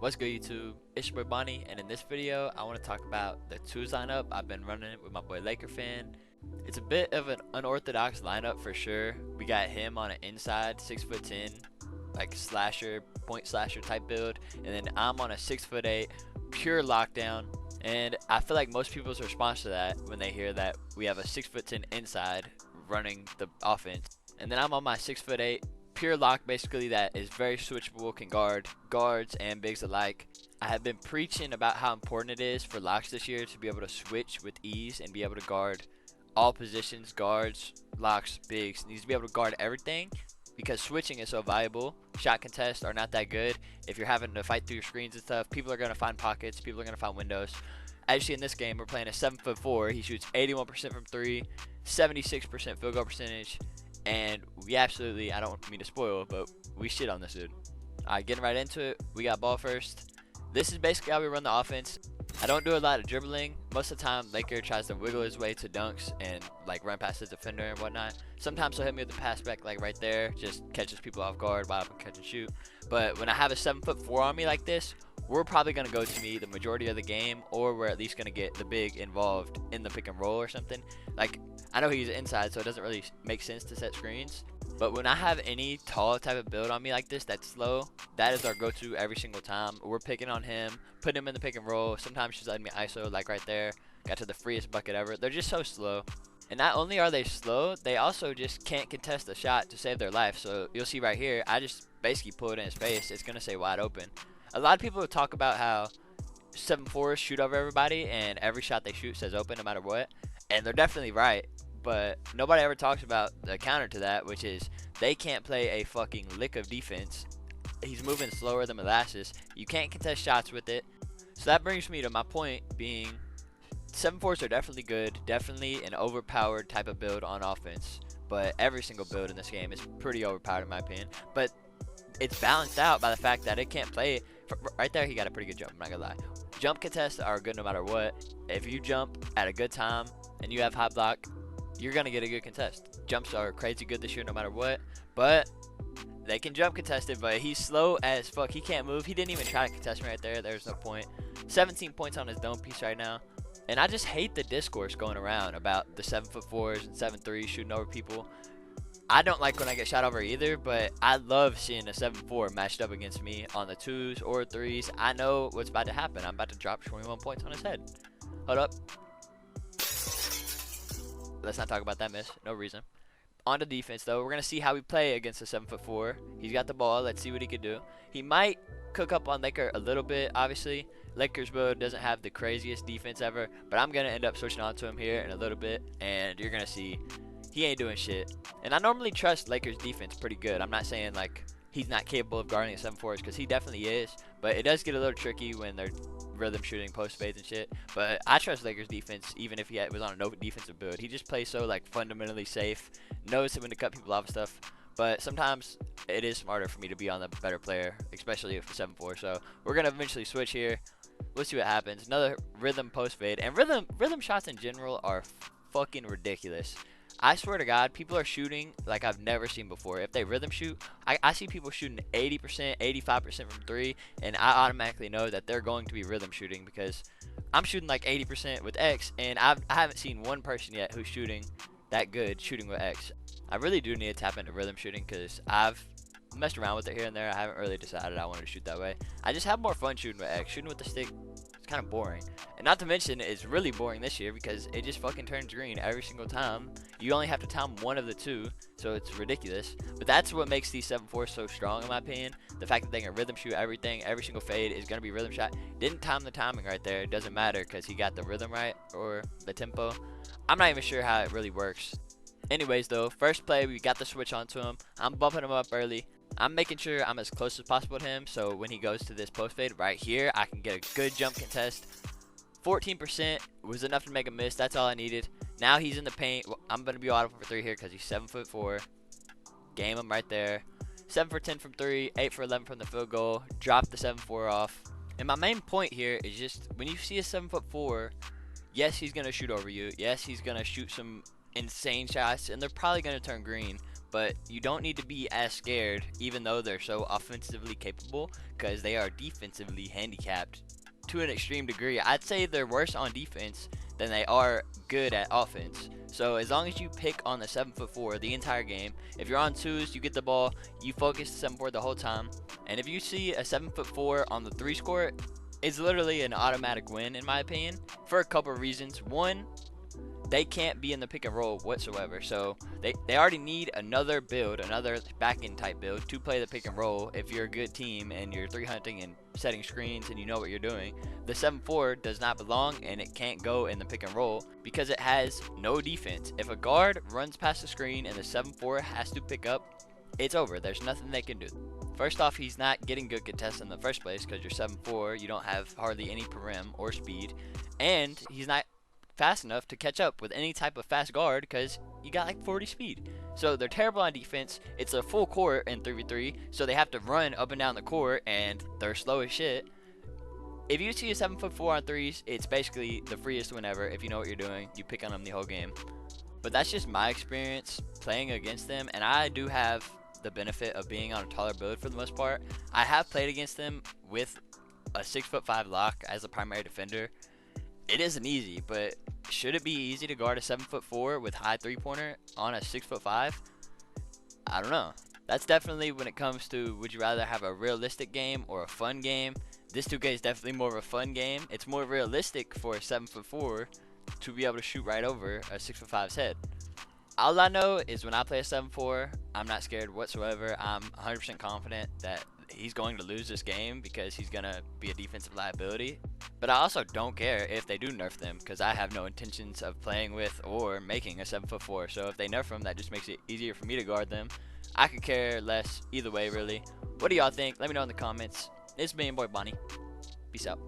What's good, YouTube? It's your boy Bawny, and in this video I want to talk about the twos lineup I've been running with my boy Laker fan. It's a bit of an unorthodox lineup for sure. We got him on an inside 6'10", like slasher, point slasher type build, and then I'm on a 6'8", pure lockdown. And I feel like most people's response to that when they hear that we have a 6'10" inside running the offense, and then I'm on my 6'8", pure lock, basically, that is very switchable, can guard guards and bigs alike. I have been preaching about how important it is for locks this year to be able to switch with ease and be able to guard all positions, guards, locks, bigs. Needs to be able to guard everything because switching is so valuable. Shot contests are not that good. If you're having to fight through your screens and stuff, people are going to find pockets, people are going to find windows. As you see in this game, we're playing a 7'4". He shoots 81% from 3, 76% field goal percentage, and we absolutely, I don't mean to spoil, but we shit on this dude. Alright, getting right into it. We got ball first. This is basically how we run the offense. I don't do a lot of dribbling. Most of the time, Laker tries to wiggle his way to dunks and like run past his defender and whatnot. Sometimes he'll hit me with the pass back like right there, just catches people off guard, wide open catch and shoot. But when I have a 7'4" on me like this, we're probably going to go to me the majority of the game, or we're at least going to get the big involved in the pick and roll or something. Like, I know he's inside, so it doesn't really make sense to set screens. But when I have any tall type of build on me like this that's slow, that is our go-to every single time. We're picking on him, putting him in the pick and roll. Sometimes she's letting me ISO, like right there. Got to the freest bucket ever. They're just so slow. And not only are they slow, they also just can't contest a shot to save their life. So you'll see right here, I just basically pull it in his face. It's going to say wide open. A lot of people talk about how 7'4's shoot over everybody and every shot they shoot says open no matter what. And they're definitely right. But nobody ever talks about the counter to that, which is they can't play a fucking lick of defense. He's moving slower than molasses. You can't contest shots with it. So that brings me to my point being 7'4's are definitely good, definitely an overpowered type of build on offense. But every single build in this game is pretty overpowered in my opinion. But it's balanced out by the fact that it can't play. Right there, he got a pretty good jump, I'm not gonna lie. Jump contests are good no matter what. If you jump at a good time and you have high block, you're gonna get a good contest. Jumps are crazy good this year no matter what, but they can jump contest it, but he's slow as fuck. He can't move. He didn't even try to contest me right there. There's no point. 17 points on his dome piece right now. And I just hate the discourse going around about the 7'4's and 7'3's shooting over people. I don't like when I get shot over either, but I love seeing a 7'4 matched up against me on the 2s or 3s. I know what's about to happen. I'm about to drop 21 points on his head. Hold up. Let's not talk about that miss. No reason. On to defense, though. We're going to see how we play against a 7'4". He's got the ball. Let's see what he can do. He might cook up on Laker a little bit, obviously. Lakers build doesn't have the craziest defense ever, but I'm going to end up switching on to him here in a little bit, and you're going to see he ain't doing shit. And I normally trust Lakers defense pretty good. I'm not saying like he's not capable of guarding the 7'4's, because he definitely is, but it does get a little tricky when they're rhythm shooting, post fades and shit. But I trust Lakers defense even if he was on a no defensive build. He just plays so like fundamentally safe, knows when to cut people off and stuff. But sometimes it is smarter for me to be on the better player, especially if 7'4". So we're gonna eventually switch here. We'll see what happens. Another rhythm post fade, and rhythm shots in general are fucking ridiculous. I swear to God, people are shooting like I've never seen before. If they rhythm shoot, I see people shooting 80%, 85% from 3, and I automatically know that they're going to be rhythm shooting because I'm shooting like 80% with X, and I haven't seen one person yet who's shooting that good shooting with X. I really do need to tap into rhythm shooting because I've messed around with it here and there. I haven't really decided I wanted to shoot that way. I just have more fun shooting with X. Shooting with the stick, it's kind of boring. And not to mention, it's really boring this year because it just fucking turns green every single time. You only have to time one of the two, so it's ridiculous. But that's what makes these 7'4's so strong, in my opinion. The fact that they can rhythm shoot everything, every single fade is going to be rhythm shot. Didn't time the timing right there. It doesn't matter because he got the rhythm right or the tempo. I'm not even sure how it really works. Anyways, though, first play, we got the switch onto him. I'm bumping him up early. I'm making sure I'm as close as possible to him, so when he goes to this post fade right here, I can get a good jump contest. 14% was enough to make a miss. That's all I needed. Now he's in the paint. I'm going to be auto for 3 here because he's 7'4". Game him right there. 7 for 10 from 3, 8 for 11 from the field goal. Drop the 7'4" off. And my main point here is just when you see a 7'4", yes, he's going to shoot over you. Yes, he's going to shoot some insane shots, and they're probably going to turn green. But you don't need to be as scared, even though they're so offensively capable, because they are defensively handicapped to an extreme degree. I'd say they're worse on defense than they are good at offense. So as long as you pick on the 7'4" the entire game, if you're on twos, you get the ball, you focus the 7'4" the whole time. And if you see a 7'4" on the 3 score, it's literally an automatic win in my opinion, for a couple of reasons. One, they can't be in the pick and roll whatsoever. So they already need another build, another back end type build to play the pick and roll. If you're a good team and you're 3 hunting and setting screens and you know what you're doing, the 7'4" does not belong, and it can't go in the pick and roll because it has no defense. If a guard runs past the screen and the 7'4" has to pick up, it's over. There's nothing they can do. First off, he's not getting good contests in the first place because you're 7'4", you don't have hardly any perim or speed, and he's not fast enough to catch up with any type of fast guard because you got like 40 speed. So they're terrible on defense. It's a full court in 3v3, so they have to run up and down the court, and they're slow as shit. If you see a 7'4" on threes, it's basically the freest win ever. If you know what you're doing, you pick on them the whole game. But that's just my experience playing against them, and I do have the benefit of being on a taller build for the most part. I have played against them with a 6'5" lock as a primary defender. It isn't easy, but should it be easy to guard a 7'4" with high 3-pointer on a 6'5"? I don't know. That's definitely when it comes to, would you rather have a realistic game or a fun game? This 2K is definitely more of a fun game. It's more realistic for a 7'4" to be able to shoot right over a 6'5's head. All I know is when I play a 7'4", I'm not scared whatsoever. I'm 100% confident that he's going to lose this game because he's going to be a defensive liability. But I also don't care if they do nerf them because I have no intentions of playing with or making a 7'4". So if they nerf them, that just makes it easier for me to guard them. I could care less either way, really. What do y'all think? Let me know in the comments. It's me and boy Bawny. Peace out.